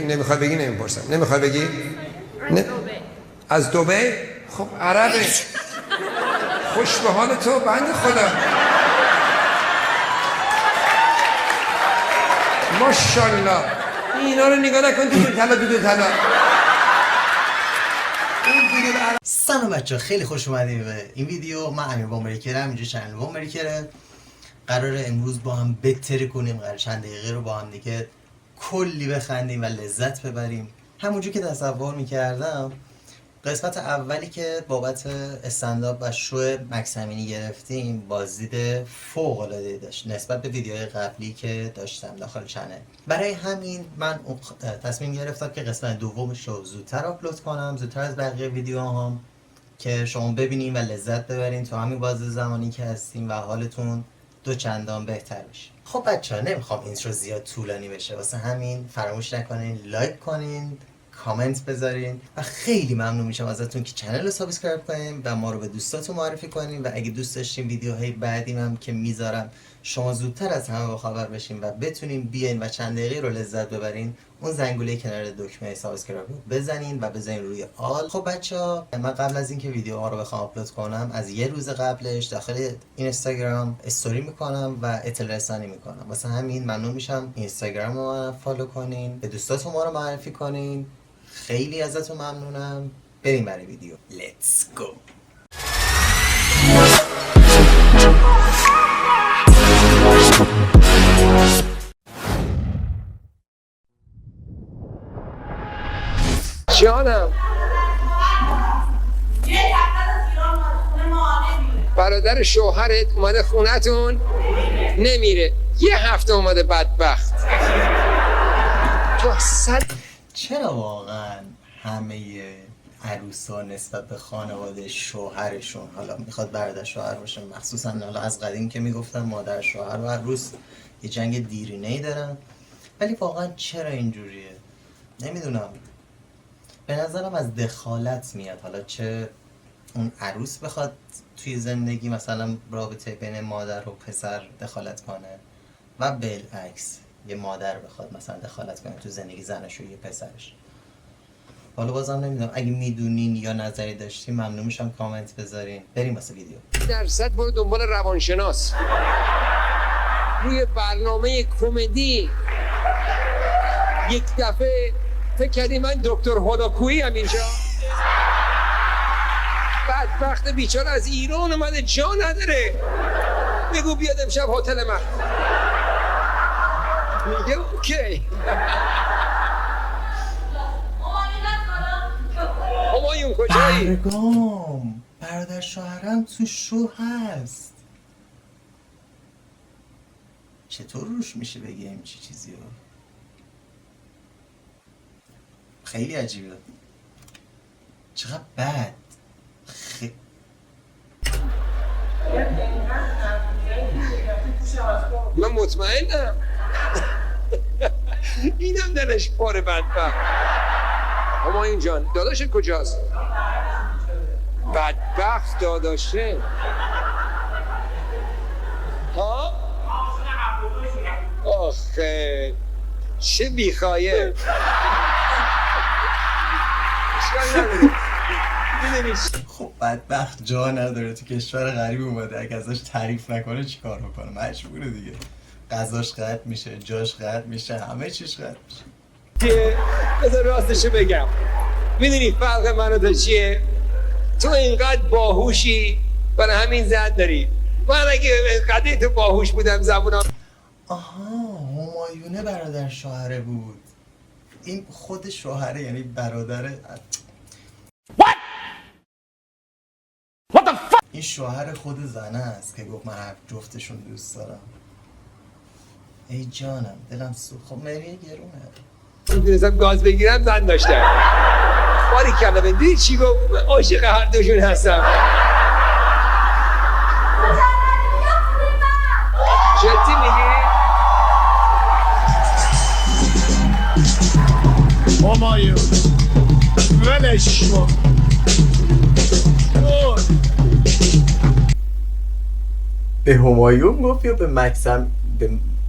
نمیخوای بگی نمیپرسم. نمیخوای بگی؟ از دبی؟ خب عربه. خوش به حال تو بنده خدا. ماشاءالله. اینا رو نگاه نکن دودو طلا. سلام بچه، خیلی خوش اومدیم به این ویدیو. من امیر بامریکرم، اینجا چنل بامریکره. قراره امروز با هم بتری کنیم، قرار چند دقیقه رو با هم دیگه کلی بخندیم و لذت ببریم. همونجور که تصور میکردم قسمت اولی که بابت استنداپ و شو مکس امینی گرفتیم بازدید فوق العاده داشت نسبت به ویدیوهای قبلی که داشتم داخل چنل. برای همین من تصمیم گرفتم که قسمت دومش رو زودتر آپلود کنم، زودتر از بقیه ویدیوهام، که شما ببینین و لذت ببرین تو همین بازه زمانی که هستیم و حالتون دو چندان بهتر بشه. خب بچه‌ها، نمیخوام اینترو زیاد طولانی بشه، واسه همین فراموش نکنین لایک کنین، کامنت بذارین و خیلی ممنون میشم ازتون که چنل رو سابسکرایب کنین و ما رو به دوستاتون معرفی کنین. و اگه دوست داشتین ویدیوهای بعدیم هم که میذارم شما زودتر از همه با خبر بشین و بتونین بیاین و چند دقیقه رو لذت ببرین، اون زنگوله کنار دکمه سابسکرایب رو بزنین و بزنین روی آل. خب بچه‌ها، من قبل از اینکه ویدیوها رو بخوام آپلود کنم از یه روز قبلش داخل اینستاگرام استوری میکنم و اطلاع رسانی میکنم. واسه همین ممنون میشم اینستاگرام رو من فالو کنین، به دوستاتون ما رو معرفی کنین. خیلی ازتون ممنونم. بریم برای ویدیو. Let's go. جانم، برادر شوهرت اومده خونتون نمیره، یه هفته اومده بدبخت. تو صد چرا واقعا همه عروسا نسبت به خانواده شوهرشون، حالا میخواد برادر شوهر باشه مخصوصا، حالا از قدیم که میگفتن مادر شوهر و عروس یه جنگ دیرینه‌ای دارن، ولی واقعا چرا اینجوریه نمیدونم. به نظرم از دخالت میاد، حالا چه اون عروس بخواد توی زندگی مثلا رابطه بین مادر و پسر دخالت کنه و بالعکس یه مادر بخواد مثلا دخالت کنه تو زندگی زنش و یه پسرش. حالا بازم نمیدونم، اگه میدونین یا نظری داشتین ممنون میشم کامنت بذارین. بریم واسه ویدیو. درصد برو دنبال روانشناس. روی برنامه کمدی یک دفعه فکر کردی من دکتر هولاکویی هم اینجا؟ بدبخت بیچاره از ایران اومده جا نداره، بگو بیاد امشب هتل من، میگه اوکی. همایون کجایی؟ برگام برادر شوهرم تو شو هست. چطور روش میشه بگه همچی چیزی رو؟ خیلی عجیبه، چقدر بد. من مطمئنم اینم دلش پاره بدبخت. همایون جان، داداشت کجاست؟ بدبخت داداشه. ها؟ آخه چه بیخایه. خب بدبخت جا نداره، تو کشور غریب اومده، اگه ازش تعریف نکنه چیکار میکنه؟ مجبوره دیگه. غذاش قطع میشه، جاش قطع میشه، همه چیش قطع میشه. که بذار راستشو بگم، میدونی فرق من و تو چیه؟ تو اینقدر باهوشی برای همین زد داری. من اگه اینقدر تو باهوش بودم زبونم. آها، همایونه برادر شوهره بود. این خود شوهره، یعنی برادر. این شوهر خود زنه است که گفت من هر جفتشون دوست دارم. ای جانم، دلم سوخت. خب مریه گرونه. میدونستم گاز بگیرم زن داشتم. باری کلا بندی چی گفت؟ عاشق هر دوشون هستم. جدی میگی؟ همایون ولش کن. به همایون گفت یا به مکسم؟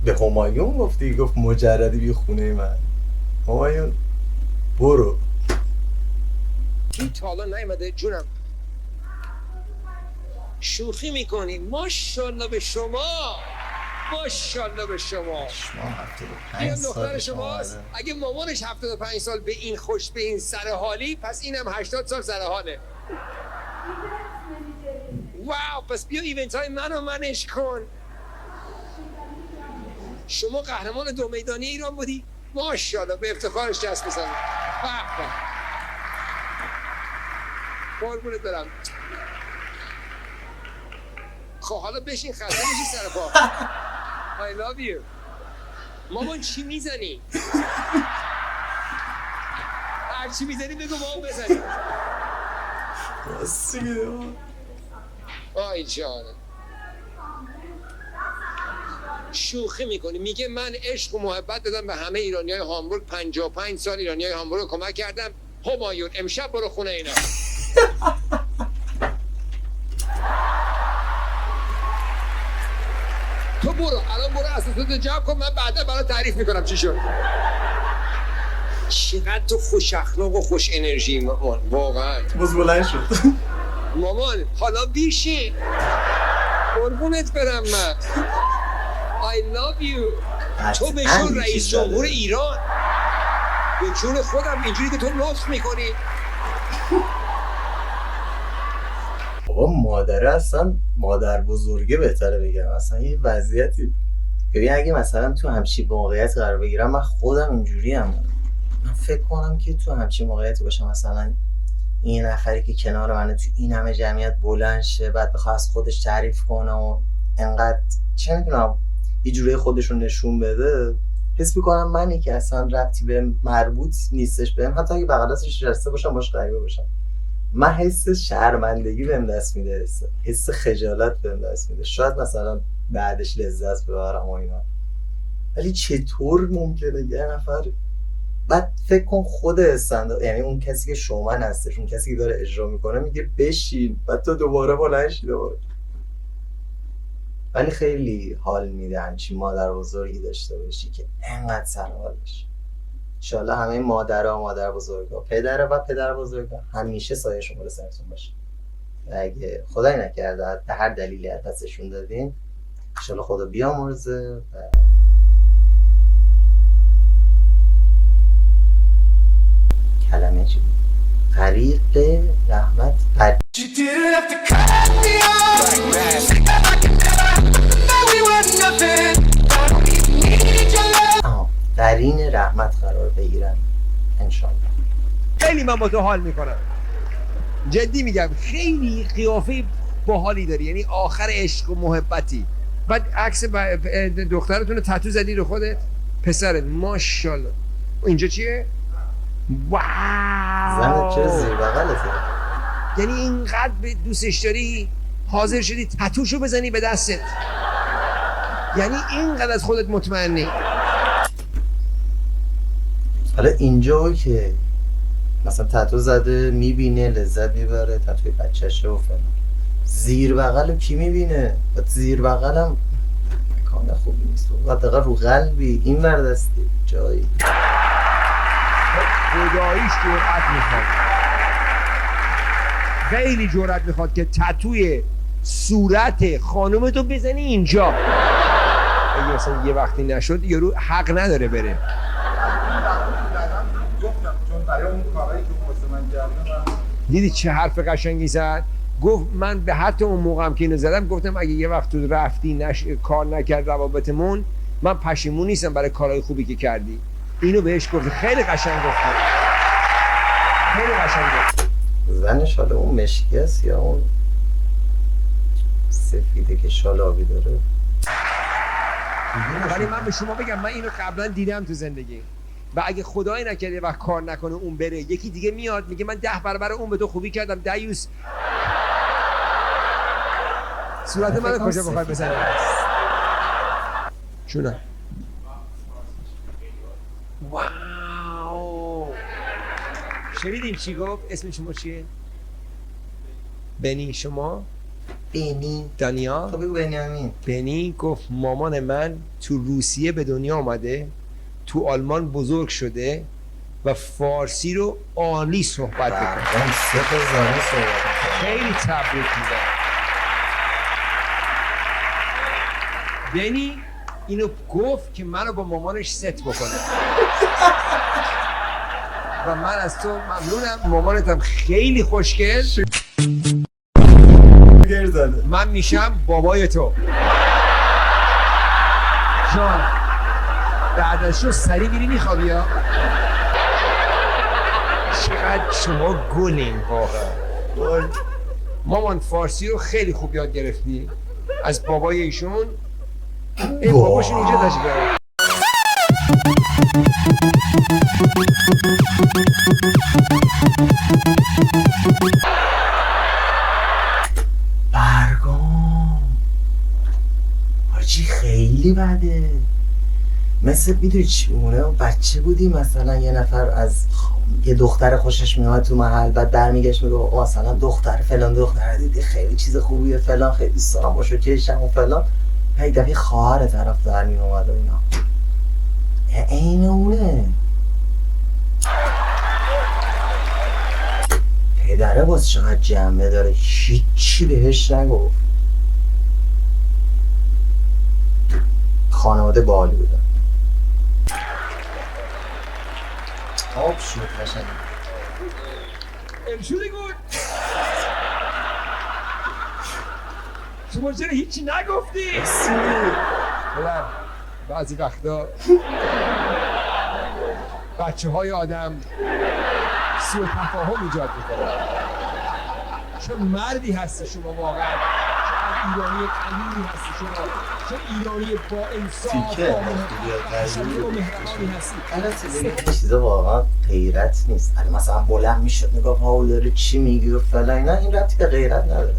به همایون گفتی؟ گفت مجردی بی خونه من. همایون برو. این تا حالا نیومده جونم. شوخی میکنی. ماشاءالله به شما، ماشاءالله به شما. شما 75 این سال دختر شماست. اگه مامانش 75 سال به این خوش، به این سرحالی، پس اینم 80 سال سرحاله. واو، پس بیا ایونت های منو منش کن. شما قهرمان 2 میدانی ایران بودی؟ ماشاءالله، به افتخارش دست بزنید. به به. قربونت برم. خب حالا بشین خسته بشی سر پا. I love you. مامان چی میزنی؟ هر چی میزنی بگو با اون بزنی. آی جان، شوخی میکنی. میگه من عشق و محبت دادم به همه ایرانیای هامبورگ. 55 سال ایرانیای هامبورگ رو کمک کردم. همایون امشب برو خونه اینا. تو برو الان، برو اساساتو جمع کن، من بعدا برات تعریف میکنم چی شد. چقدر تو خوش اخلاق و خوش انرژی مامان، واقعا. باز بلند شد. مامان حالا بیشی. قربونت برم من. I love you. تو بشون رئیس جمهور ایران. به جون خودم اینجوری که تو لطف میکنی. بابا مادره اصلا مادر بزرگه بهتره بگم. اصلا یه وضعیتی ببین، اگه مثلا تو همچین موقعیت قرار بگیرم من خودم اینجوری هم من فکر کنم که تو همچین موقعیتی باشم، مثلا این نفری که کنار منه تو این همه جمعیت بلند شه، بعد بخواه از خودش تعریف کنه و انقدر چه میدونم یه جوری خودش رو نشون بده، حس میکنم منی که اصلا ربطی به مربوط نیستش بهم، حتی اگه بغل دستش نشسته باشم باش غریبه باشم، من حس شرمندگی بهم دست میده، حس خجالت بهم دست میده. شاید مثلا بعدش لذت ببرم و اینا، ولی چطور ممکنه یه نفر بعد فکر کن خود استنداپ، یعنی اون کسی که شومن هستش، اون کسی که داره اجرا میکنه میگه بشین، بعد تو دوباره بلند شی دوباره. ولی خیلی حال میده همچین مادر بزرگی داشته باشی که انقدر سرحال باشی. انشالله همه مادرها و مادر بزرگا، پدر و پدر بزرگا همیشه سایه شما رو سرتون باشه. و اگه خدای نکرده به هر دلیلی از دستشون دادین، انشالله خدا بیامرزه. و کلمه چی؟ طریق رحمت قرین رحمت قرار بگیرن انشالله. خیلی من با تو حال میکنم، جدی میگم. خیلی قیافه باحالی داری، یعنی آخر عشق و محبتی. بعد عکس دخترتون رو تتو زدی رو خودت، پسرت. ماشاءالله. اینجا چیه؟ واو، زنت چرا زیر بغلته؟ یعنی اینقدر به دوستش داری حاضر شدی تتوشو بزنی به دستت، یعنی اینقدر از خودت مطمئنی. حالا اینجا که مثلا تتو زده میبینه لذت میبره، تتوی بچه‌شه و فلان، زیر بغل کی میبینه؟ بعد زیر بغلم مکان خوبی نیست، حداقل رو قلبی این ور دستی جایی خداییش جرأت میخواد، خیلی جرأت میخواد که تتوی صورت خانومتو بزنی اینجا. اگه مثلا یه وقتی نشد یارو حق نداره بره. دیدی چه حرف قشنگی زد؟ گفت من به حتی اون موقعم که اینو زدم گفتم اگه یه وقت تو رفتی کار نکرد روابطمون، من پشیمون نیستم برای کارهای خوبی که کردی. اینو بهش گفت. خیلی قشنگ گفت، خیلی قشنگ گفت. زنش حالا اون مشکی است یا اون سفیده که شال آبی داره؟ ولی من به شما بگم من اینو قبلا دیدم تو زندگی، و اگه خدای نکرده وقت کار نکنه اون بره، یکی دیگه میاد میگه من 10 برابر اون به تو خوبی کردم، دیوس. صورت منو کجا بخوای بزنی؟ چونه؟ واو، شنیدین چی گفت؟ اسم شما چیه؟ بنی. شما؟ بنی. دانیال؟ خب بگو بنیامین. بنی گفت مامان من تو روسیه به دنیا آمده، تو آلمان بزرگ شده، و فارسی رو عالی صحبت بکنه. برگام 3 تا زبان صحبت میکنه. خیلی تبریک میگم. بنی اینو گفت که منو با مامانش ست بکنه و من از تو ممنونم. مامانتم خیلی خوشگل. من میشم بابای تو. جان بعد از شو سری میری میخوابی ها. چقدر شما گلین واقعا. مامان فارسی رو خیلی خوب یاد گرفتی از بابای ایشون. این باباشون اینجا داشت برد. برگام حاجی خیلی بده. مثل میدونی چی مونه؟ بچه بودی مثلا یه نفر از یه دختر خوشش میاد تو محل، بعد برمیگشت میگه مثلا دختر فلان دختر دیدی خیلی چیز خوبیه فلان، خیلی دوست دارم باشو چشم و فلان. هی دفعه خواهر طرف در می اومد و اینا. این اونه. پدره باز چقدر جنبه داره، هیچی بهش نگفت. خانواده باحالی بودن. آب شد قشنگ. Entschuldigung. شما چرا هیچی نگفتی؟ بلند بعضی وقتا بچه های آدم سوء تفاهم ایجاد میکنه. چه مردی هستی شما واقعا، چه ایرانی قلیلی هستی شما، چه ایرانی با انصاف با مهربانی هستی. این چیزا واقعا غیرت نیست. مثلا بلند میشد میگفت ها داره چی میگی و فلان. نه این ربطی به غیرت نداره.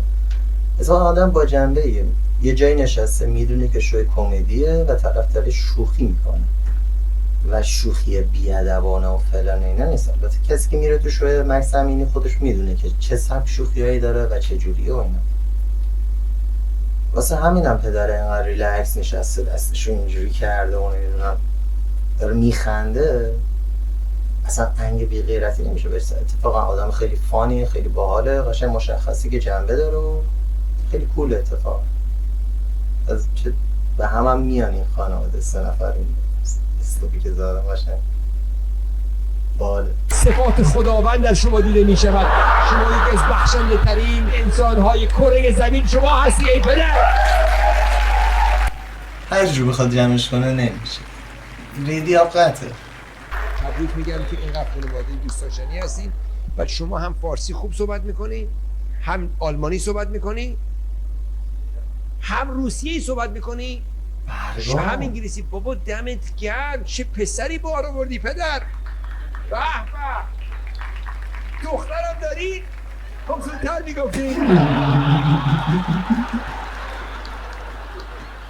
مثلا آدم با جنبه یه جایی نشسته میدونه که شوی کمدیه و طرفدار شوخی میکنه و شوخی بیادبانه و فلان اینا نیست. البته کسی که میره تو شوی مکس امینی خودش میدونه که چه سبک شوخیایی داره و چه جوریه و اینا. واسه همینم پدر اینقدر ریلکس نشسته دستشو اینجوری کرده و نمیدونم داره میخنده. اصلا انگ بی غیرتی نمیشه بهش. اتفاقا آدم خیلی فانیه، خیلی باحاله، قشنگ مشخصی که جنبه داره و خیلی کوله. اتفاقا از چه به هم میان این خانواده 3 نفر این استوپی که زادم قشنگ باحاله. صفات خداوند در شما دیده می شود. شما یک از بخشنده ترین انسان های کره زمین شما هستی ای پدر. هر جور بخواد جمعش کنه نمیشه. ریدی آب قطعه. تبریک میگم که اینقدر خانواده دوست داشتنی هستین و شما هم فارسی خوب صحبت میکنی، هم آلمانی صحبت میکنی، هم روسیه‌ای صحبت میکنی، هم انگلیسی. بابا دمت گرم، چه پسری بار آوردی پدر. به به دخترم داری؟ خب زودتر میگفتی.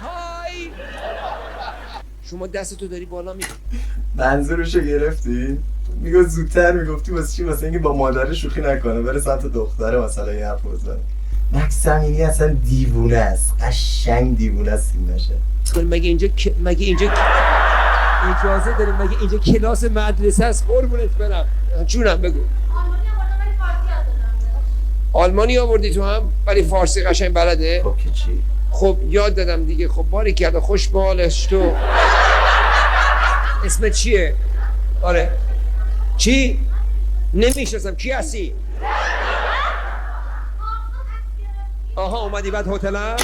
های شما دستتو داری بالا میگی. منظورشو گرفتی؟ میگه زودتر میگفتی واسه چی؟ واسه اینکه با مادر شوخی نکنه بره سمت دختره مثلا یه حرف بزنه. مکس امینی اصلا دیوونه است، قشنگ دیوونه است این نشه. مگه اینجا اجازه داریم؟ مگه اینجا کلاس مدرسه است؟ قربونت برم. جونم بگو. آلمانی آوردی تو هم ولی فارسی قشنگ بلده؟ خب که چی؟ خب یاد دادم دیگه. خب باری کرده خوش به حالش. تو اسمت چیه؟ آره چی؟ نمیشناسم. کی هستی؟ آها اومدی بعد هتلم؟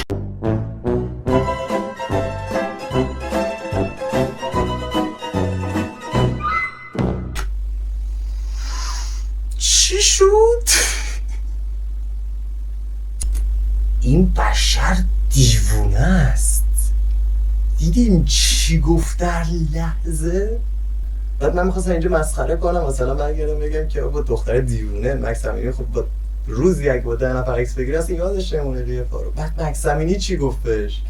چی شد؟ این بشر دیوونه است. دیدین چی گفت در لحظه؟ بعد من میخواستم اینجا مسخره کنم مثلا برگردم بگم که با دختر دیوونه مکس امینی خب با روز یک با 10 نفر عکس بگیره اصلا یادش نمونه روی پارو. بعد مکس امینی چی گفت بهش؟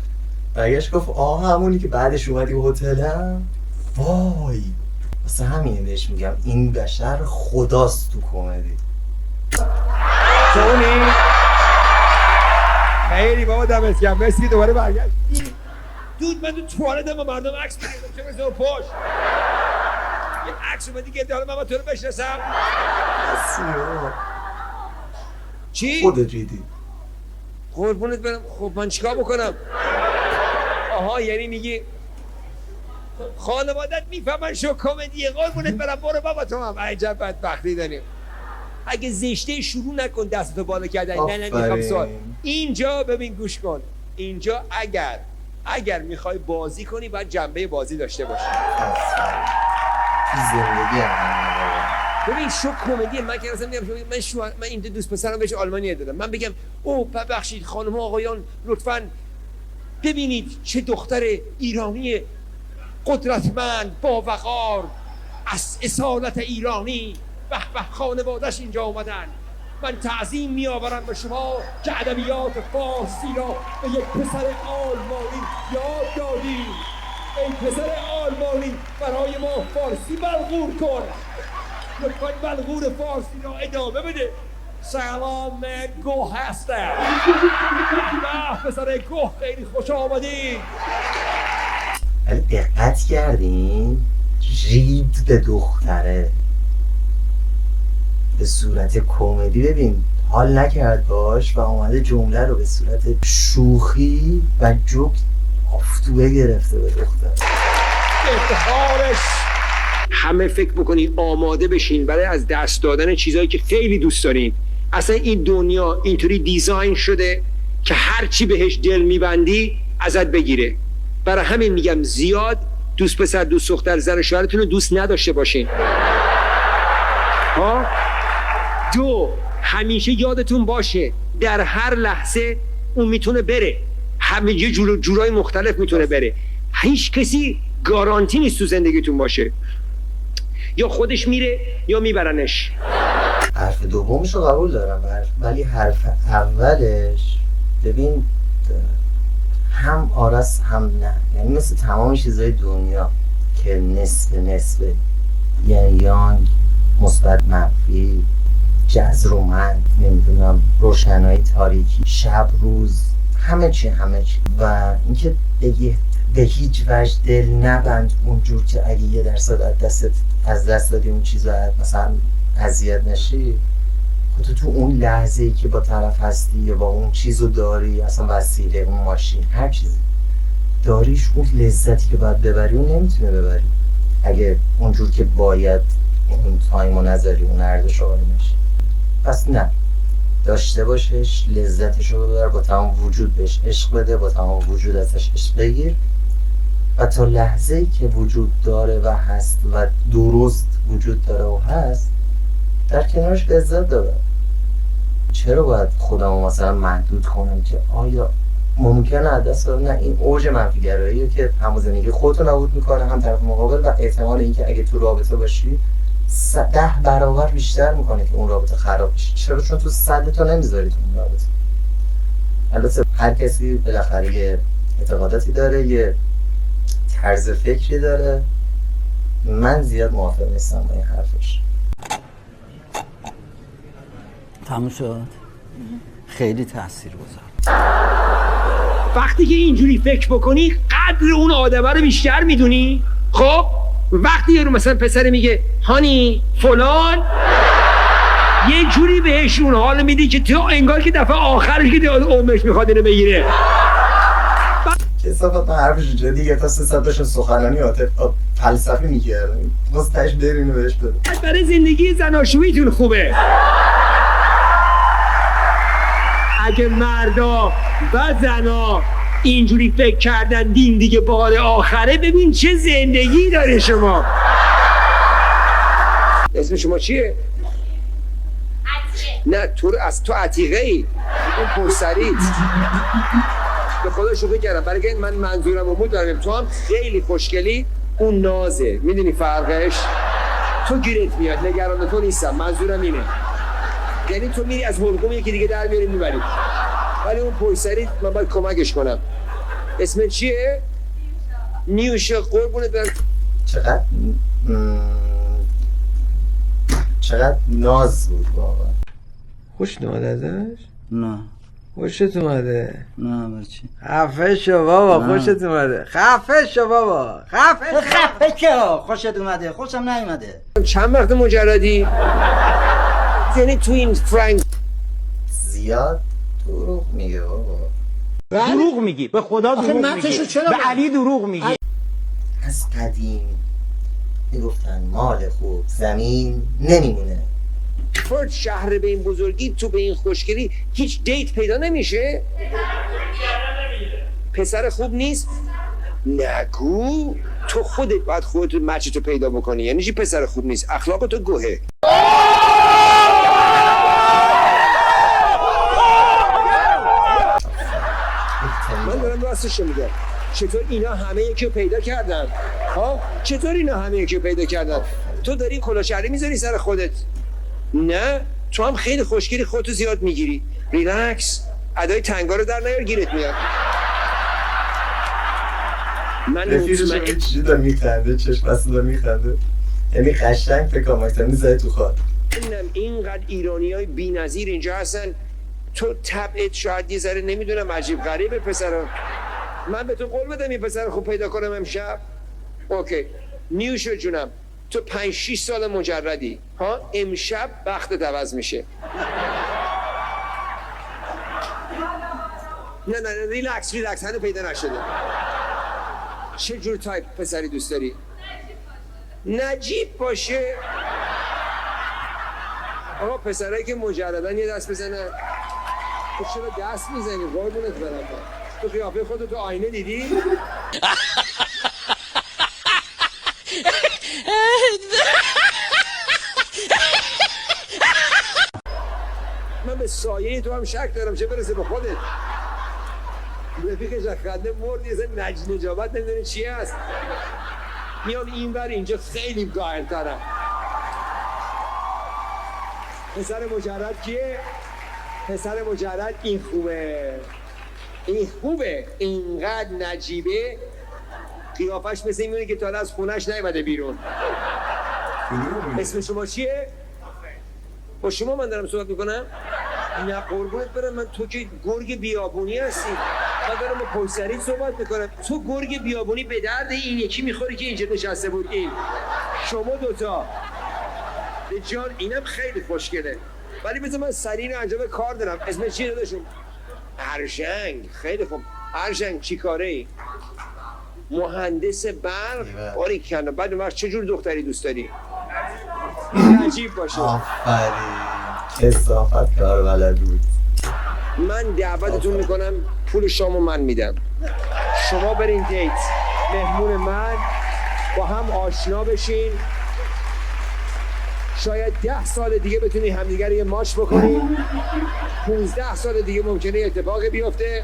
برگشت گفت همونی که بعدش اومدی هتلم. وای واسه همین بهش میگم این بشر خداست تو کمدی. سونی خیلی بابا دمت گرم. مرسی دوباره برگشت. دود من تو توالتم با مردم عکس بگیرم چه مثل پشت. یه عکس اومدی گرفتی حالا من با تو رو بشناسم. چی؟ خودت ریدی. قربونت برم. خب من چیکار بکنم؟ آها یعنی میگی خانوادت میفهمن شو کمدیه. قربونت برم برو بابا تو هم عجب بدبختی داریم. اگه زشته شروع نکن دستتو بالا کردن. نه میخوام سوال اینجا ببین گوش کن. اینجا اگر میخوای بازی کنی باید جنبه بازی داشته باشی. تو زندگی هم ببین شو کمدی. من که اصلا میگم من این دوست پسرم بهش آلمانی دادم. من بگم او ببخشید خانم آقایان لطفاً ببینید چه دختر ایرانی قدرتمند با وقار از اصالت ایرانی به به خانواده‌اش اینجا اومدن. من تعظیم میآورم به شما که ادبیات فارسی را به یک پسر آلمانی یاد دادی. ای پسر آلمانی برای ما فارسی بلغور کن. لطفاً بلغور فارسی را ادامه بده. سلام من گوه هستم. به پسر گوه خیلی خوش آمدید. ولی دقت کردین رید به دختره به صورت کمدی. ببین حال نکرد باش و اومده جمله رو به صورت شوخی و جوک آفتوبه گرفته به دختر. افتخارش همه فکر بکنی آماده بشین برای از دست دادن چیزایی که خیلی دوست دارین. اصلا این دنیا اینطوری دیزاین شده که هر چی بهش دل میبندی ازت بگیره. برای همین میگم زیاد دوست پسر دوست دختر زن و شوهرتون رو دوست نداشته باشین. ها؟ دو، همیشه یادتون باشه در هر لحظه اون میتونه بره. همه یه جورای مختلف میتونه بره. هیچ کسی گارانتی نیست تو زندگیتون باشه. یا خودش میره یا میبرنش. حرف دومش رو قبول دارم ولی حرف اولش ببین هم آرس هم نه. یعنی مثل تمام چیزهای دنیا که نصف یعنی یانگ مثبت منفی جذر و من نمیدونم روشنایی تاریکی شب روز همه چی و اینکه به هیچ وجه دل نبند اونجور که اگه 1% از دست دادی اون چیز رو مثلا اذیت نشی. تو اون لحظه‌ای که با طرف هستی یا با اون چیزو داری، اصلا وسیله اون ماشین هر چیزی داریش، اون لذتی که باید ببری اون نمیتونه ببری اگه اونجور که باید اون تایمو نذاری اون ارزش رو نشی. پس نه، داشته باشش، لذتش رو ببر، با تمام وجود بهش عشق بده، با تمام وجود ازش عشق بگیر و تا لحظه‌ای که وجود داره و هست و درست وجود داره و هست در کنارش لذت داره. چرا باید خودمو مثلا محدود کنم که آیا ممکنه از دست بدم؟ نه، این اوج منفی‌گراییه که هم زندگی خودتو نابود میکنه هم طرف مقابل و احتمال اینکه اگه تو رابطه باشی 10 برابر بیشتر میکنه که اون رابطه خراب بشه. چرا؟ چون تو 100 تو نمیذاری تو اون رابطه. البته هر کسی بالاخره یه اعتقاداتی داره، یه طرز فکری داره. من زیاد موافق نیستم با این حرفش. تموم شد. خیلی تاثیرگذار. وقتی که اینجوری فکر بکنی قدر اون آدمه رو بیشتر میدونی. خب وقتی یارو مثلا پسر میگه هانی فلان، یه جوری بهش اون حال میدی که تو انگار که دفعه آخرش که عمرش میخواد اینو بگیره. کسافت حرفش اینجا دیگه تا 300 تاشون سخنرانی فلسفی میکردن. باز تاش برینو بهش بده. برای زندگی زناشوییتون خوبه. اگه مردا و زنا اینجوری فکر کردن دین دیگه بار آخره، ببین چه زندگی داره شما. اسم شما چیه؟ عتیقه. نه تو عتیقه ای. اون پرسرید. به خدا شکر کردم. برای که من منظورم رو دارم. تو هم خیلی خوشگلی. اون نازه. میدونی فرقش؟ تو گیرت میاد. نگران تو نیستم. منظورم اینه. یعنی تو میری از حلقوم یکی دیگه در میاری میبری. ولی اون پویسری من باید کمکش کنم. اسم چیه؟ نیوشا. قربونت برم. چقدر ناز بود واقعا. خوش ناد ازش؟ نه خوشت اومده؟ نه مرچی خفه شو بابا خوشت اومده. خفه شو بابا خفه که خوشت اومده خوشم نیومده. چند وقت مجردی؟ یعنی تو این فرانک زیاد دروغ میگه بابا. دروغ میگی به خدا دروغ میگی به علی دروغ میگی. از قدیم میگفتن مال خوب زمین نمیمونه. فرد شهر به این بزرگی تو به این خوشگلی هیچ دیت پیدا نمیشه؟ پسر خوب نیست؟ نگو تو خودت باید خودت مچتو پیدا بکنی. یعنی چی پسر خوب نیست؟ اخلاق تو گوهه. من دارم راستشو میگم. چطور اینا همه یکی رو پیدا کردن؟ ها؟ چطور اینا همه یکی رو پیدا کردن؟ تو داری کلاه میذاری سر خودت. نه تو هم خیلی خوشگلی خودتو زیاد میگیری. ریلکس. ادای تنگا رو در نیار گیرت میاد. من رفیقشم یه چیزی داره میخنده چشم بسته داره میخنده یعنی قشنگ فکر کنم اکتر میزده تو خواد. اینقدر ایرانی های بی نظیر اینجا هستن. تو طبعت شاید یه ذره نمیدونم عجیب غریبه پسرا. من به تو قول بدم یه پسر خوب پیدا کنم امشب. اوکی نیوشو جونم تو 5-6 سال مجردی ها امشب بختت عوض میشه. نه ریلکس هنو پیدا نشده. چه جور تایپ پسری دوست داری؟ نجیب باشه. آقا پسرایی که مجردن یه دست بزنن. تو چرا دست میزنی؟ قربونت برم. تو قیافه خودت تو آینه دیدی؟ من به سایه تو هم شک دارم چه برسه به خودت. رفیقش خنده مرد یه سن نجابت نمیدونه چی هست. میان این ور اینجا خیلی گاهن‌ترم. پسر مجرد کیه؟ پسر مجرد این خوبه. این خوبه. اینقدر نجیبه قیافش مثل این میونه که تا از خونش نیومده بیرون. اسم شما چیه؟ با شما من دارم صحبت میکنم؟ نه قربونت برم من تو که گرگ بیابونی هستی. من دارم با پویسری صحبت میکنم. تو گرگ بیابونی به درد این یکی میخوری که اینجا نشسته بود. این شما دوتا به جان اینم خیلی خوشگله. ولی بذار من سریع انجام کار دارم. اسم چیه داداشون؟ ارشنگ. خیلی خوب. ارشنگ چی کاره ای؟ مهندس برق. آری کنه. بعد اون وقت چه جور دختری دوست داری؟ عجیب باشه. آفرین کثافت کار بلد بود. من دعوتتون میکنم پول شامو من میدم. شما برین دیت مهمون من با هم آشنا بشین. شاید 10 سال دیگه بتونی همدیگر یه ماچ بکنین. 15 سال دیگه ممکنه اتفاقی بیفته.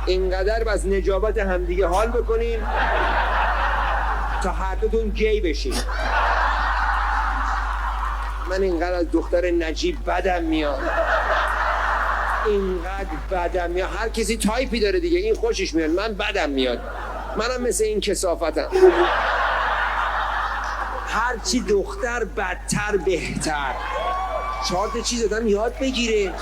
اینقدر از نجابت همدیگه حال بکنین تا هر دوتون گی بشین. من اینقدر از دختر نجیب بدم میاد. اینقدر بدم میاد. هر کسی تایپی داره دیگه. این خوشش میاد من بدم میاد. منم مثل این کثافتم. هرچی دختر بدتر بهتر. 4 تا چیز آدم یاد بگیره.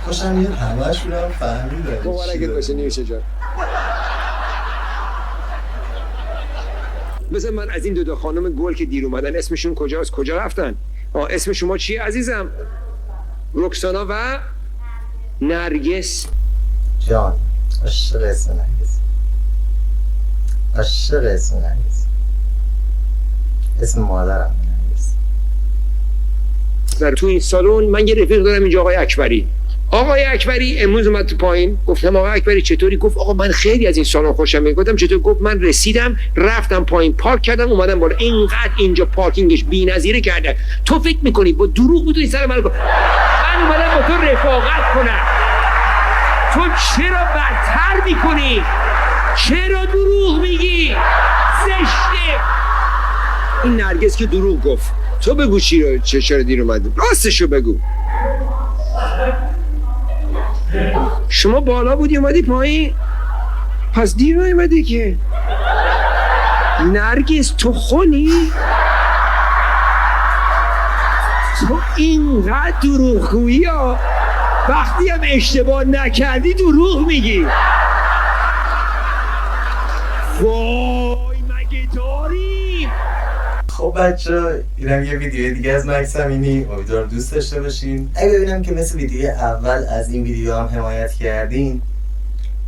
خوشم میاد همه‌شون هم فهمیدن. مبارکت باشه نیوشه جان. مثلا من از این دو خانم گل که دیر اومدن اسمشون کجاست؟ کجا رفتن؟ اسم شما چیه عزیزم؟ رکسانا و نرگس. جان عاشق اسم نرگس. عاشق اسم نرگس. اسم مادرم نرگس. تو این سالن من یه رفیق دارم اینجا آقای اکبری. آقای اکبری امروز اومد تو پایین. گفتم آقای اکبری چطوری؟ گفت آقا من خیلی از این سالن خوشم میاد. گفتم چطور؟ گفت من رسیدم رفتم پایین پارک کردم اومدم بالا. اینقدر اینجا پارکینگش بی‌نظیره کرده. تو فکر میکنی با دروغ میتونی سر من اومدم با تو رفاقت کنم. تو چرا بدتر میکنی؟ چرا دروغ میگی؟ زشته. این نرگس که دروغ گفت. تو بگو چرا دیر اومدی؟ راستشو بگو. شما بالا بودی اومدی پایین؟ پس دیر نیومدی که. نرگس تو خونی؟ تو اینقدر دروغگویی ها، وقتی هم اشتباه نکردی دروغ میگی. وای مگه داریم؟ خب بچه اینم یه ویدیو دیگه از مکس امینی، امیدوارم دوست داشته باشین. اگه ببینم که مثل ویدیو اول از این ویدیو هم حمایت کردین،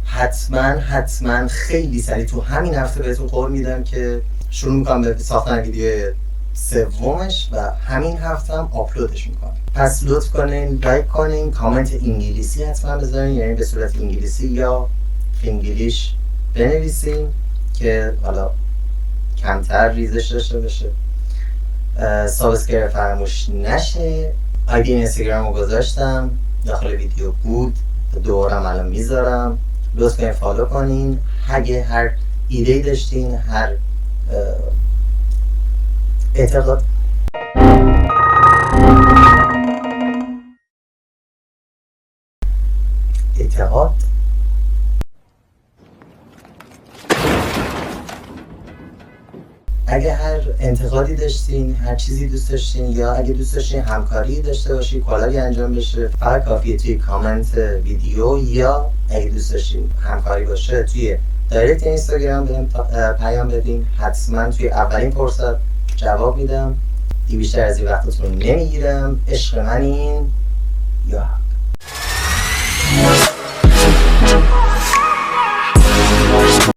حتما خیلی سریع تو همین هفته بهتون قول میدم که شروع میکنم به ساختن ویدیو سومش و همین هفته هم آپلودش میکنم. پس لطف کنین لایک کنین، کامنت انگلیسی حتما بذارین، یعنی به صورت انگلیسی یا انگلیش بنویسین که حالا کمتر ریزش داشته باشه. سابسکرایب فراموش نشه. آیدی اینستاگرام رو گذاشتم داخل ویدیو بود، دورم الان میذارم، لطف کنین فالو کنین. اگه هر ایده‌ای داشتین، هر اعتقاد اگه هر انتقادی داشتین، هر چیزی دوست داشتین، یا اگه دوست داشتین همکاری داشته باشی، کالایی انجام بشه، فقط کافیه توی کامنت ویدیو، یا اگه دوست داشتین همکاری باشه توی دایرکت اینستاگرام بهم پیام بدین. حتما توی اولین فرصت جواب میدم. دیگه بیشتر از این وقتتون رو نمیگیرم. عشق منین. یا